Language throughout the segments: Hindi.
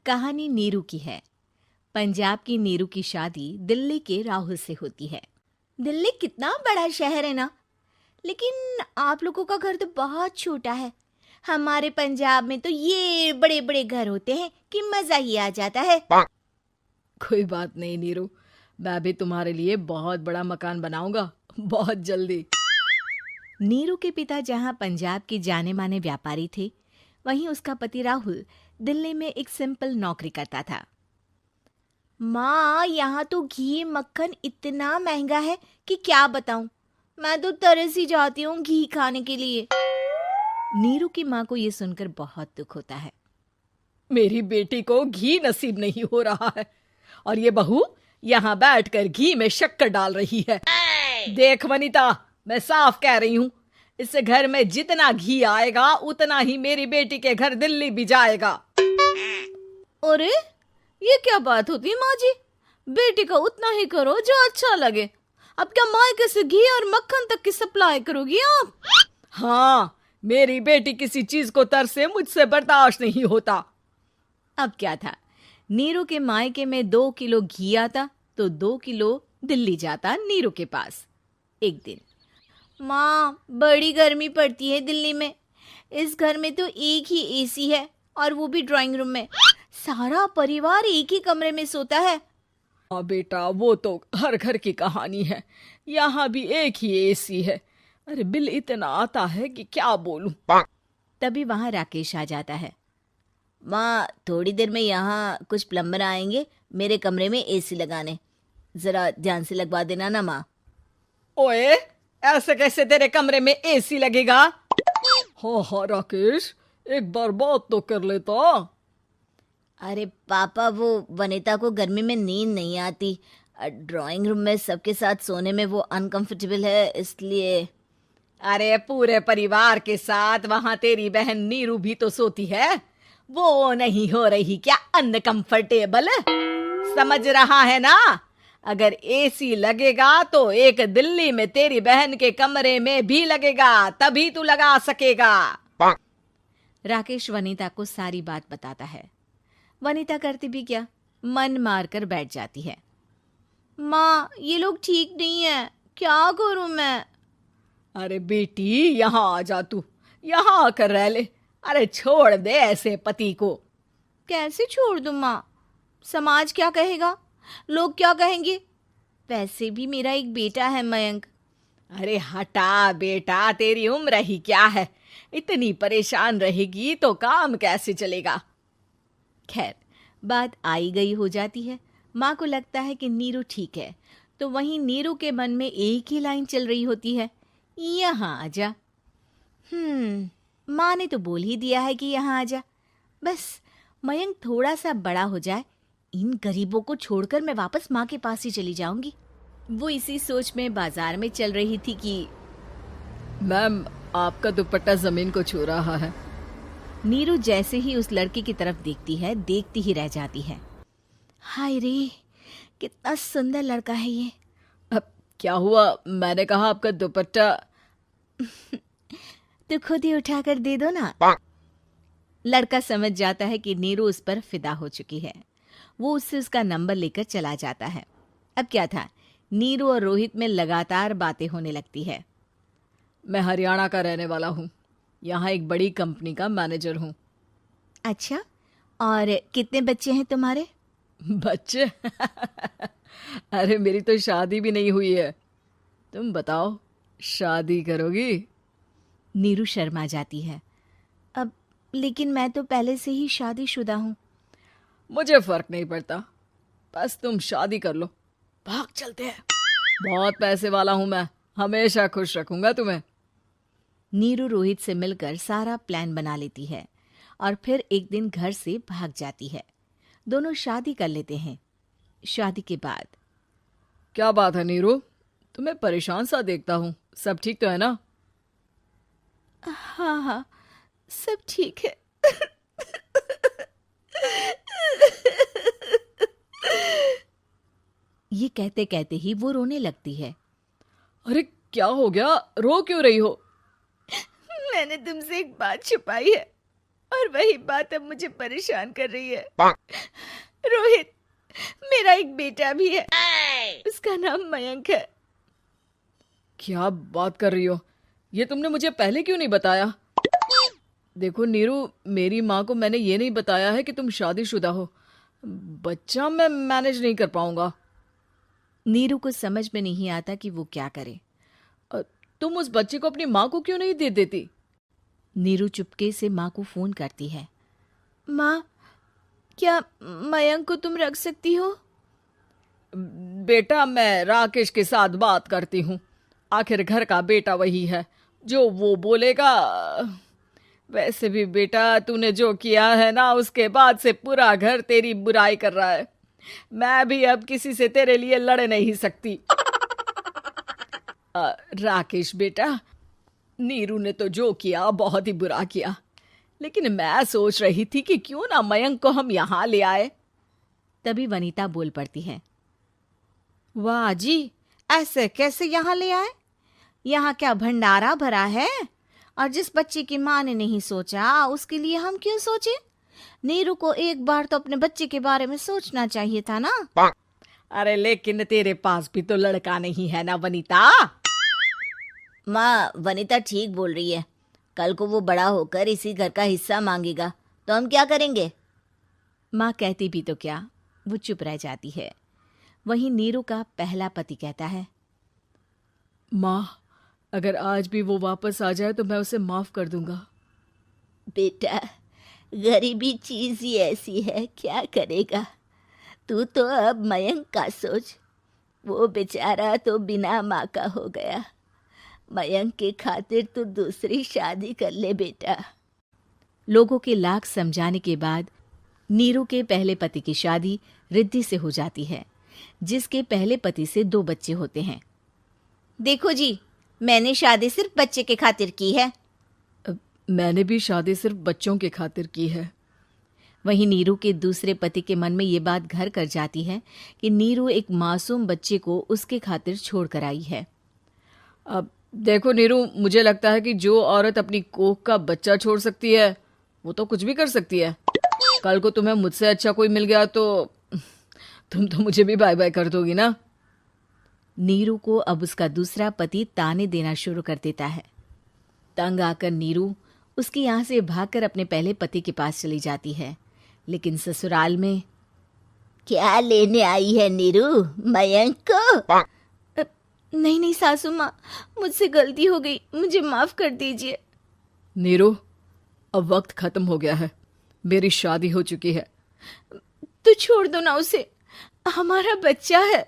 कहानी नीरू की है। पंजाब की नीरू की शादी दिल्ली के राहुल से होती है। दिल्ली कितना बड़ा शहर है ना, लेकिन आप लोगों का घर तो बहुत छोटा है। हमारे पंजाब में तो ये बड़े बड़े घर होते हैं कि मजा ही आ जाता है। कोई बात नहीं नीरू, मैं भी तुम्हारे लिए बहुत बड़ा मकान बनाऊंगा बहुत जल्दी। नीरू के पिता जहाँ पंजाब के जाने माने व्यापारी थे, वहीं उसका पति राहुल दिल्ली में एक सिंपल नौकरी करता था। माँ, यहाँ तो घी मक्खन इतना महंगा है कि क्या बताऊं। मैं तो तरस ही जाती हूँ घी खाने के लिए। नीरू की माँ को ये सुनकर बहुत दुख होता है। मेरी बेटी को घी नसीब नहीं हो रहा है और ये बहू यहाँ बैठकर घी में शक्कर डाल रही है। देख वनिता, मैं साफ कह रही हूँ, इस घर में जितना घी आएगा उतना ही मेरी बेटी के घर दिल्ली भी जाएगा। अरे ये क्या बात होती है माँ जी? बेटी का उतना ही करो जो अच्छा लगे। अब क्या मायके से घी और मक्खन तक की सप्लाई करोगी आप? हाँ, मेरी बेटी किसी चीज को तरसे मुझसे बर्दाश्त नहीं होता। अब क्या था, नीरू के मायके में 2 किलो घी आता तो 2 किलो दिल्ली जाता नीरू के पास। एक दिन, माँ बड़ी गर्मी पड़ती है दिल्ली में। इस घर में तो एक ही एसी है और वो भी ड्राइंग रूम में। सारा परिवार एक ही कमरे में सोता है। हाँ बेटा, वो तो हर घर की कहानी है। यहाँ भी एक ही एसी है। अरे बिल इतना आता है कि क्या बोलूं। तभी वहां राकेश आ जाता है। माँ, थोड़ी देर में यहाँ कुछ प्लम्बर आएंगे मेरे कमरे में एसी लगाने। जरा ध्यान से लगवा देना ना माँ। ओए, ऐसे कैसे तेरे कमरे में एसी लगेगा? हाँ राकेश, एक बार बात तो कर लेता। अरे पापा, वो वनिता को गर्मी में नींद नहीं आती। ड्राइंग रूम में सबके साथ सोने में वो अनकंफर्टेबल है, इसलिए। अरे पूरे परिवार के साथ वहां तेरी बहन नीरू भी तो सोती है। वो नहीं हो रही क्या अनकंफर्टेबल? समझ रहा है ना? अगर एसी लगेगा तो एक दिल्ली में तेरी बहन के कमरे में भी लगेगा, तभी तू लगा सकेगा। राकेश वनिता को सारी बात बताता है। वनिता करती भी क्या, मन मार कर बैठ जाती है। माँ, ये लोग ठीक नहीं है, क्या करूं मैं? अरे बेटी, यहाँ आ जा, तू यहाँ आकर रह ले। अरे छोड़ दे ऐसे पति को। कैसे छोड़ दूं माँ? समाज क्या कहेगा, लोग क्या कहेंगे? वैसे भी मेरा एक बेटा है मयंक। अरे हटा बेटा, तेरी उम्र ही क्या है? इतनी परेशान रहेगी तो काम कैसे चलेगा? खैर, बात आई गई हो जाती है। माँ को लगता है कि नीरू ठीक है, तो वहीं नीरू के मन में एक ही लाइन चल रही होती है, यहाँ आजा। माँ ने तो बोल ही दिया है कि यहाँ आजा। बस मयंक थोड़ा सा बड़ा हो जाए, इन गरीबों को छोड़कर मैं वापस माँ के पास ही चली जाऊंगी। वो इसी सोच में बाजार में चल रही थी कि मैम, आपका दुपट्टा जमीन को छू रहा है। नीरू जैसे ही उस लड़के की तरफ देखती है, देखती ही रह जाती है। हाय रे, कितना सुंदर लड़का है ये। अब क्या हुआ? मैंने कहा आपका दुपट्टा। तो खुद ही उठाकर दे दो ना। लड़का समझ जाता है कि नीरू उस पर फिदा हो चुकी है। वो उससे उसका नंबर लेकर चला जाता है। अब क्या था, नीरू और रोहित में लगातार बातें होने लगती है। मैं हरियाणा का रहने वाला हूँ, यहाँ एक बड़ी कंपनी का मैनेजर हूँ। अच्छा, और कितने बच्चे हैं तुम्हारे? बच्चे? अरे मेरी तो शादी भी नहीं हुई है। तुम बताओ, शादी करोगी? नीरू शर्मा जाती है। अब लेकिन मैं तो पहले से ही शादीशुदा हूँ। मुझे फर्क नहीं पड़ता, बस तुम शादी कर लो, भाग चलते हैं। बहुत पैसे वाला हूं मैं, हमेशा खुश रखूंगा तुम्हें। नीरू रोहित से मिलकर सारा प्लान बना लेती है और फिर एक दिन घर से भाग जाती है। दोनों शादी कर लेते हैं। शादी के बाद, क्या बात है नीरू, तुम्हें परेशान सा देखता हूँ, सब ठीक तो है ना? हाँ हाँ, सब ठीक है। ये कहते कहते ही वो रोने लगती है। अरे क्या हो गया, रो क्यों रही हो? मैंने तुमसे एक बात छुपाई है और वही बात अब मुझे परेशान कर रही है। रोहित, मेरा एक बेटा भी है, उसका नाम मयंक है। क्या बात कर रही हो? ये तुमने मुझे पहले क्यों नहीं बताया? देखो नीरू, मेरी माँ को मैंने ये नहीं बताया है कि तुम शादीशुदा हो। बच्चा मैं मैनेज नहीं कर पाऊंगा। नीरू को समझ में नहीं आता कि वो क्या करे। तुम उस बच्चे को अपनी माँ को क्यों नहीं दे देती? नीरू चुपके से माँ को फोन करती है। माँ, क्या मयंक को तुम रख सकती हो? बेटा, मैं राकेश के साथ बात करती हूँ। आखिर घर का बेटा वही है, जो वो बोलेगा। वैसे भी बेटा, तूने जो किया है ना, उसके बाद से पूरा घर तेरी बुराई कर रहा है। मैं भी अब किसी से तेरे लिए लड़ नहीं सकती। राकेश बेटा, नीरू ने तो जो किया बहुत ही बुरा किया, लेकिन मैं सोच रही थी कि क्यों ना मयंक को हम यहाँ ले आए। तभी वनीता बोल पड़ती है। वाह जी, ऐसे कैसे यहाँ ले आए? यहाँ क्या भंडारा भरा है? और जिस बच्चे की माँ ने नहीं सोचा, उसके लिए हम क्यों सोचे? नीरू को एक बार तो अपने बच्चे के बारे में सोचना चाहिए था ना। अरे लेकिन तेरे पास भी तो लड़का नहीं है ना वनीता। माँ, वनीता ठीक बोल रही है। कल को वो बड़ा होकर इसी घर का हिस्सा मांगेगा तो हम क्या करेंगे? माँ कहती भी तो क्या, वो चुप रह जाती है। वहीं नीरू का पहला पति कहता है। माँ, अगर आज भी वो वापस आ जाए तो मैं उसे माफ कर दूंगा। बेटा, गरीबी चीज ही ऐसी है, क्या करेगा? तू तो अब मयंक का सोच। वो बेचारा तो बिना माँ का हो गया। मयंक के खातिर तू दूसरी शादी कर ले बेटा। लोगों के लाख समझाने के बाद नीरू के पहले पति की शादी रिद्धि से हो जाती है, जिसके पहले पति से 2 बच्चे होते हैं। देखो जी, मैंने शादी सिर्फ बच्चे के खातिर की है। मैंने भी शादी सिर्फ बच्चों के खातिर की है। वहीं नीरू के दूसरे पति के मन में ये बात घर कर जाती है कि नीरू एक मासूम बच्चे को उसके खातिर छोड़ कर आई है। अब देखो नीरू, मुझे लगता है कि जो औरत अपनी कोख का बच्चा छोड़ सकती है, वो तो कुछ भी कर सकती है। कल को तुम्हें मुझसे अच्छा कोई मिल गया तो तुम तो मुझे भी बाय बाय कर दोगी ना। नीरू को अब उसका दूसरा पति ताने देना शुरू कर देता है। तंग आकर नीरू उसके यहाँ से भागकर अपने पहले पति के पास चली जाती है। लेकिन ससुराल में क्या लेने आई है नीरू, मयंक को? नहीं नहीं सासू माँ, मुझसे गलती हो गई, मुझे माफ कर दीजिए। नीरू, अब वक्त खत्म हो गया है, मेरी शादी हो चुकी है। तो छोड़ दो ना उसे, हमारा बच्चा है।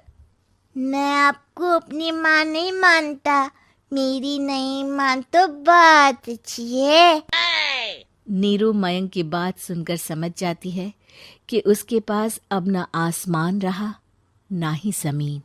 मैं आपको अपनी माँ नहीं मानता, मेरी नहीं मान तो बात अच्छी है। नीरू मयंक की बात सुनकर समझ जाती है कि उसके पास अब ना आसमान रहा ना ही जमीन।